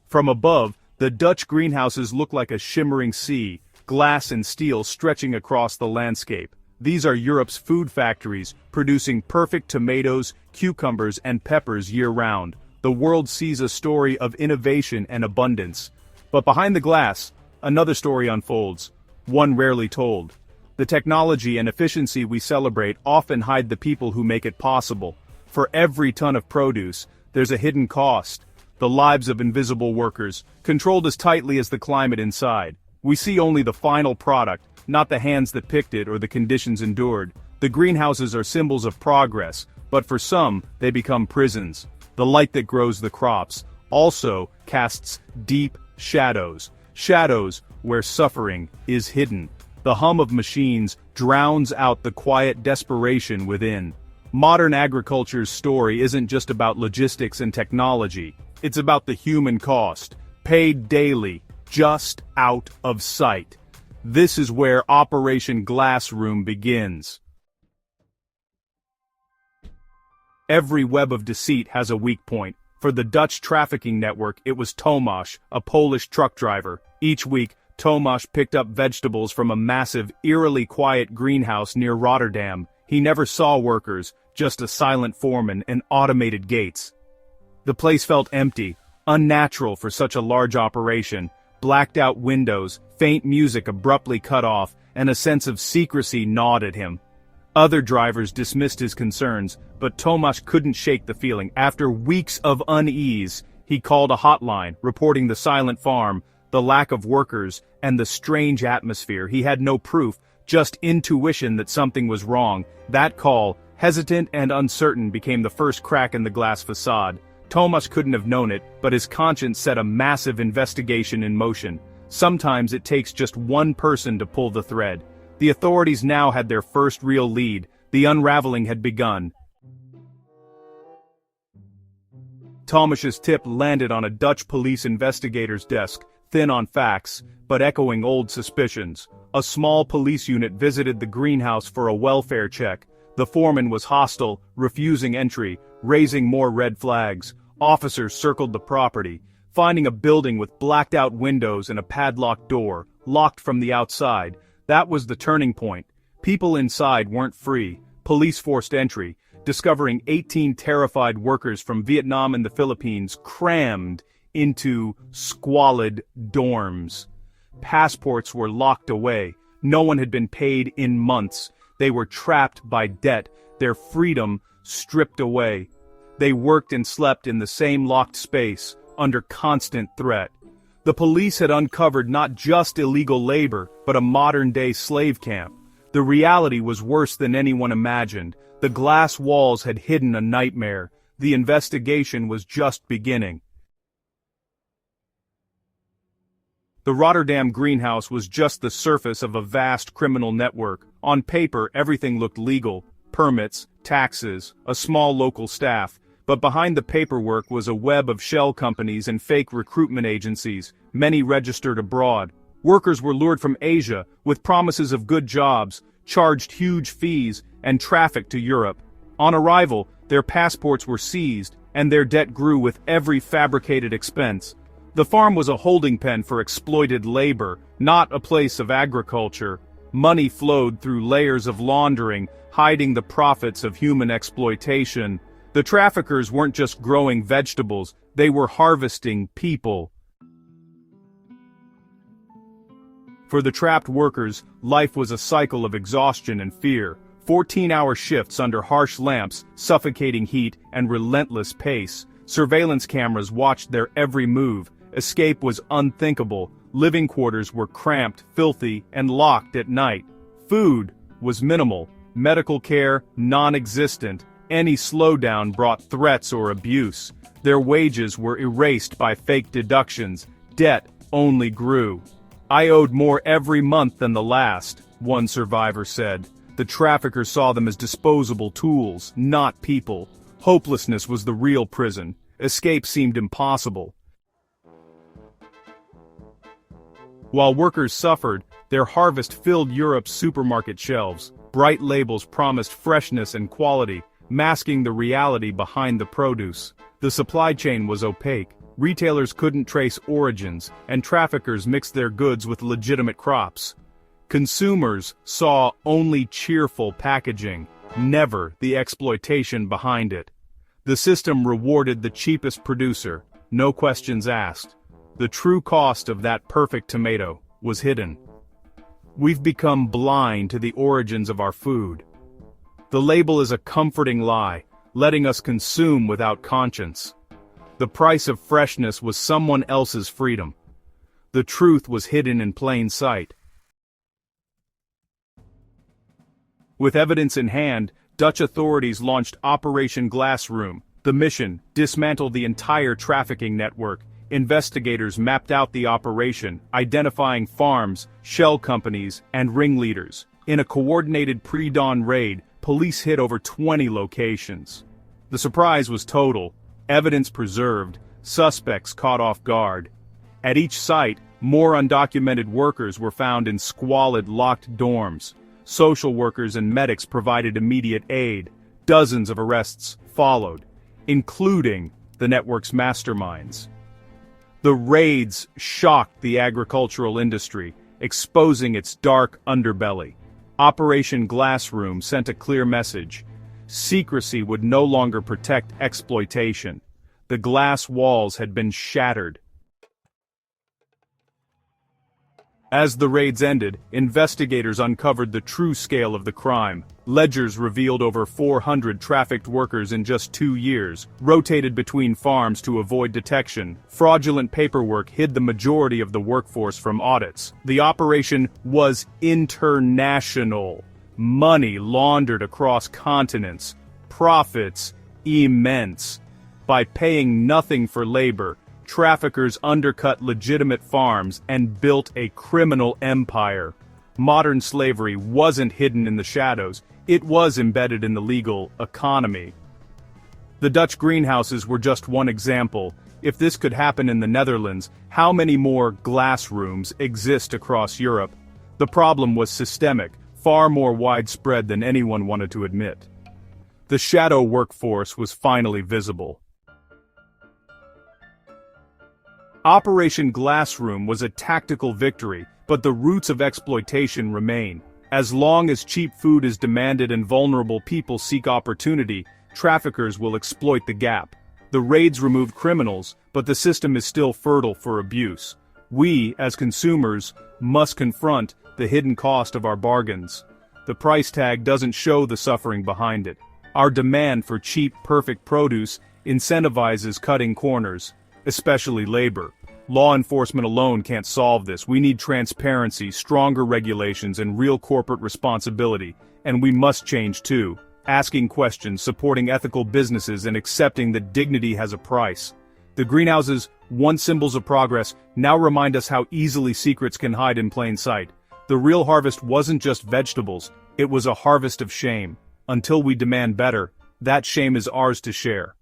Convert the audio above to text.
From above, the Dutch greenhouses look like a shimmering sea, glass and steel stretching across the landscape. These are Europe's food factories, producing perfect tomatoes, cucumbers, and peppers year-round. The world sees a story of innovation and abundance. But behind the glass, another story unfolds, one rarely told. The technology and efficiency we celebrate often hide the people who make it possible. For every ton of produce, there's a hidden cost. The lives of invisible workers, controlled as tightly as the climate inside. We see only the final product, not the hands that picked it or the conditions endured. The greenhouses are symbols of progress, but for some, they become prisons. The light that grows the crops also casts deep shadows. Shadows where suffering is hidden. The hum of machines drowns out the quiet desperation within. Modern agriculture's story isn't just about logistics and technology. It's about the human cost, paid daily, just out of sight. This is where Operation Glassroom begins. Every web of deceit has a weak point. For the Dutch trafficking network, it was Tomasz, a Polish truck driver. Each week, Tomasz picked up vegetables from a massive, eerily quiet greenhouse near Rotterdam. He never saw workers, just a silent foreman and automated gates. The place felt empty, unnatural for such a large operation. Blacked-out windows, faint music abruptly cut off, and a sense of secrecy gnawed at him. Other drivers dismissed his concerns, but Tomasz couldn't shake the feeling. After weeks of unease, he called a hotline, reporting the silent farm, the lack of workers, and the strange atmosphere. He had no proof, just intuition that something was wrong. That call, hesitant and uncertain, became the first crack in the glass facade. Tomasz couldn't have known it, but his conscience set a massive investigation in motion. Sometimes it takes just one person to pull the thread. The authorities now had their first real lead. The unraveling had begun. Tomasz's tip landed on a Dutch police investigator's desk, thin on facts, but echoing old suspicions. A small police unit visited the greenhouse for a welfare check. The foreman was hostile, refusing entry, raising more red flags. Officers circled the property, finding a building with blacked-out windows and a padlocked door, locked from the outside. That was the turning point. People inside weren't free. Police forced entry, discovering 18 terrified workers from Vietnam and the Philippines crammed into squalid dorms. Passports were locked away. No one had been paid in months. They were trapped by debt, their freedom stripped away. They worked and slept in the same locked space, under constant threat. The police had uncovered not just illegal labor, but a modern-day slave camp. The reality was worse than anyone imagined. The glass walls had hidden a nightmare. The investigation was just beginning. The Rotterdam greenhouse was just the surface of a vast criminal network. On paper, everything looked legal. Permits, taxes, a small local staff. But behind the paperwork was a web of shell companies and fake recruitment agencies, many registered abroad. Workers were lured from Asia, with promises of good jobs, charged huge fees, and trafficked to Europe. On arrival, their passports were seized, and their debt grew with every fabricated expense. The farm was a holding pen for exploited labor, not a place of agriculture. Money flowed through layers of laundering, hiding the profits of human exploitation. The traffickers weren't just growing vegetables, they were harvesting people. For the trapped workers, life was a cycle of exhaustion and fear. 14-hour shifts under harsh lamps, suffocating heat, and relentless pace. Surveillance cameras watched their every move. Escape was unthinkable. Living quarters were cramped, filthy, and locked at night. Food was minimal. Medical care non-existent. Any slowdown brought threats or abuse. Their wages were erased by fake deductions. Debt only grew. "I owed more every month than the last," one survivor said. The traffickers saw them as disposable tools, not people. Hopelessness was the real prison. Escape seemed impossible. While workers suffered, their harvest filled Europe's supermarket shelves. Bright labels promised freshness and quality, masking the reality behind the produce. The supply chain was opaque. Retailers couldn't trace origins, and traffickers mixed their goods with legitimate crops. Consumers saw only cheerful packaging, never the exploitation behind it. The system rewarded the cheapest producer, no questions asked. The true cost of that perfect tomato was hidden. We've become blind to the origins of our food. The label is a comforting lie, letting us consume without conscience. The price of freshness was someone else's freedom. The truth was hidden in plain sight. With evidence in hand, Dutch authorities launched Operation Glassroom. The mission: dismantle the entire trafficking network. Investigators mapped out the operation, identifying farms, shell companies, and ringleaders. In a coordinated pre-dawn raid, police hit over 20 locations. The surprise was total. Evidence preserved, suspects caught off guard. At each site, more undocumented workers were found in squalid, locked dorms. Social workers and medics provided immediate aid. Dozens of arrests followed, including the network's masterminds. The raids shocked the agricultural industry, exposing its dark underbelly. Operation Glassroom sent a clear message. Secrecy would no longer protect exploitation. The glass walls had been shattered. As the raids ended, investigators uncovered the true scale of the crime. Ledgers revealed over 400 trafficked workers in just 2 years, rotated between farms to avoid detection. Fraudulent paperwork hid the majority of the workforce from audits. The operation was international. Money laundered across continents. Profits immense. By paying nothing for labor, traffickers undercut legitimate farms and built a criminal empire. Modern slavery wasn't hidden in the shadows, it was embedded in the legal economy. The Dutch greenhouses were just one example. If this could happen in the Netherlands, how many more glass rooms exist across Europe? The problem was systemic, far more widespread than anyone wanted to admit. The shadow workforce was finally visible. Operation Glassroom was a tactical victory, but the roots of exploitation remain. As long as cheap food is demanded and vulnerable people seek opportunity, traffickers will exploit the gap. The raids removed criminals, but the system is still fertile for abuse. We, as consumers, must confront the hidden cost of our bargains. The price tag doesn't show the suffering behind it. Our demand for cheap, perfect produce incentivizes cutting corners, especially labor. Law enforcement alone can't solve this. We need transparency, stronger regulations, and real corporate responsibility. And we must change too. Asking questions, supporting ethical businesses, and accepting that dignity has a price. The greenhouses, once symbols of progress, now remind us how easily secrets can hide in plain sight. The real harvest wasn't just vegetables, it was a harvest of shame. Until we demand better, that shame is ours to share.